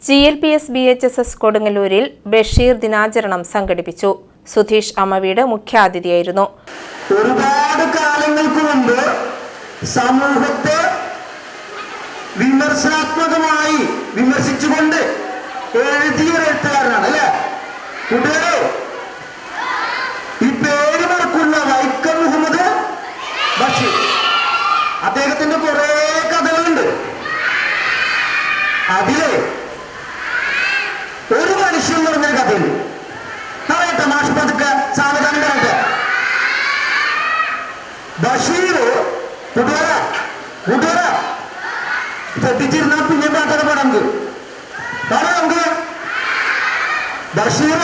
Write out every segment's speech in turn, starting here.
GLPS BHSS കൊടുങ്ങല്ലൂരിൽ ബഷീർ ദിനാചരണം സംഘടിപ്പിച്ചു. സുധീഷ് അമ്മവീട് മുഖ്യാതിഥിയായിരുന്നു. ഒരുപാട് കാലങ്ങൾക്ക് മുമ്പ് സമൂഹത്തെ വിമർശനാത്മകമായി വിമർശിച്ചുകൊണ്ട് എഴുതിയ എഴുത്തുകാരനാണ് അല്ലെ കുട്ടികളെ. ഈ പേര് മറക്കുന്ന വൈക്കം മുഹമ്മദ് ബഷീർ. അദ്ദേഹത്തിന്റെ കുറെ കഥകളുണ്ട്. അതിലെ ഒരു മനുഷ്യൻ എന്ന് പറഞ്ഞ കഥയുണ്ട്. പറയട്ടെ, മാഷ് പതുക്കെ സാവധാനം പറയട്ടെ. ബഷീർ കൂട്ടുകാരാ തെറ്റിച്ചിരുന്ന പിന്നെ പാട്ടൊക്കെ പാടാം നമുക്ക്. ബഷീർ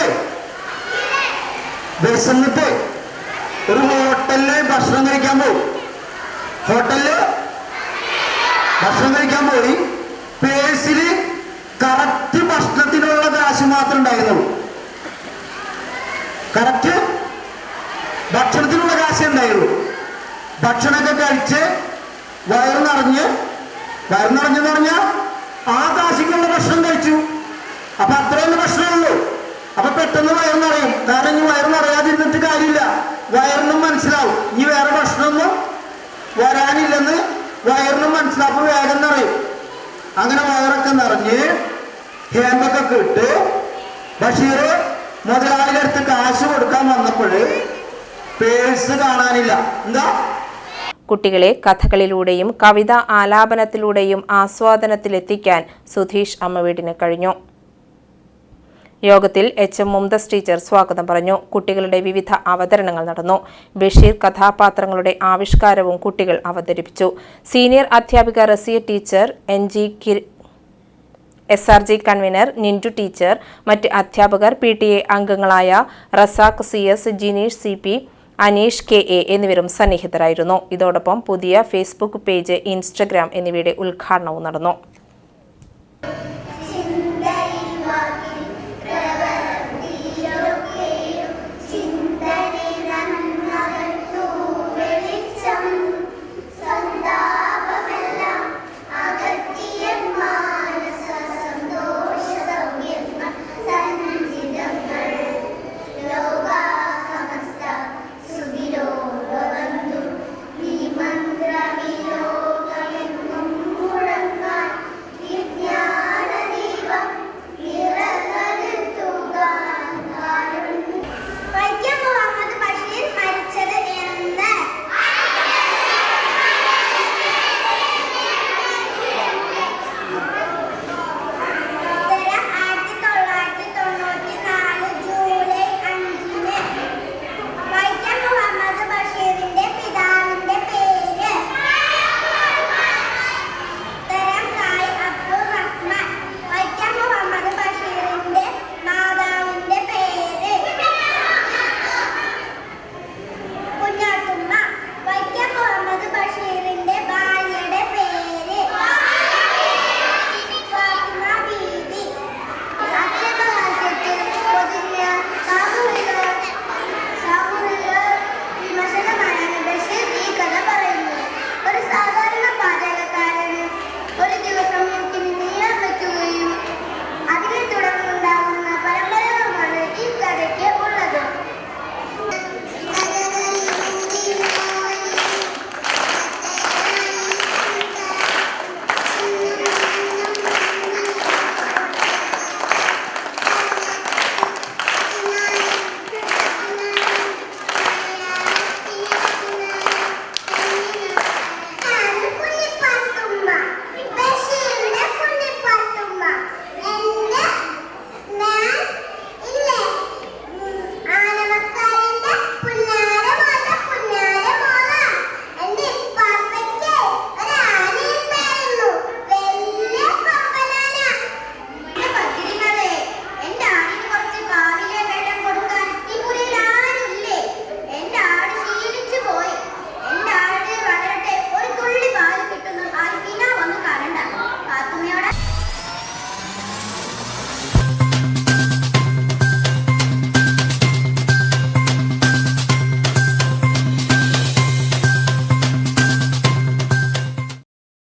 വിശന്നിട്ട് ഒരു ഹോട്ടലില് ഭക്ഷണം കഴിക്കാൻ പോയി. പേഴ്സില് കറക്റ്റ് ഭക്ഷണത്തിനുള്ള കാശ് മാത്രം ഉണ്ടായിരുന്നുള്ളൂ. കറക്റ്റ് ഭക്ഷണത്തിനുള്ള കാശേ ഉണ്ടായുള്ളൂ. ഭക്ഷണമൊക്കെ കഴിച്ച് വയറ് നിറഞ്ഞെന്ന് പറഞ്ഞാൽ ആ കാശിക്കുള്ള ഭക്ഷണം കഴിച്ചു. അപ്പൊ അത്രയുള്ള ഭക്ഷണമുള്ളൂ. അപ്പൊ പെട്ടെന്ന് വയറ് നിറയും. കാരണം ഇനി വയറ് നിറയാതിരുന്നിട്ട് കാര്യമില്ല. വയറിനും മനസ്സിലാവും ഇനി വേറെ ഭക്ഷണമൊന്നും വരാനില്ലെന്ന് വയറിനും മനസ്സിലാവും. അപ്പൊ വേഗം നിറയും. അങ്ങനെ വയറൊക്കെ നിറഞ്ഞ് ഹേമ്പൊക്കെ ഇട്ട് ബഷീർ മുതലാളിയുടെ അടുത്ത് കാശ് കൊടുക്കാൻ വന്നപ്പോൾ പേഴ്സ് കാണാനില്ല. എന്താ? കുട്ടികളെ കഥകളിലൂടെയും കവിതാ ആലാപനത്തിലൂടെയും ആസ്വാദനത്തിലെത്തിക്കാൻ സുധീഷ് അമ്മവീടിന് കഴിഞ്ഞു. യോഗത്തിൽ HM മുംതസ് ടീച്ചർ സ്വാഗതം പറഞ്ഞു. കുട്ടികളുടെ വിവിധ അവതരണങ്ങൾ നടന്നു. ബഷീർ കഥാപാത്രങ്ങളുടെ ആവിഷ്കാരവും കുട്ടികൾ അവതരിപ്പിച്ചു. സീനിയർ അധ്യാപിക Raziya teacher, SRG convener Nintu teacher, മറ്റ് അധ്യാപകർ, PTA അംഗങ്ങളായ Razak CS, Jineesh CP, Aneesh KA എന്നിവരും സന്നിഹിതരായിരുന്നു. ഇതോടൊപ്പം പുതിയ Facebook പേജ്, Instagram എന്നിവയുടെ ഉദ്ഘാടനവും നടന്നു.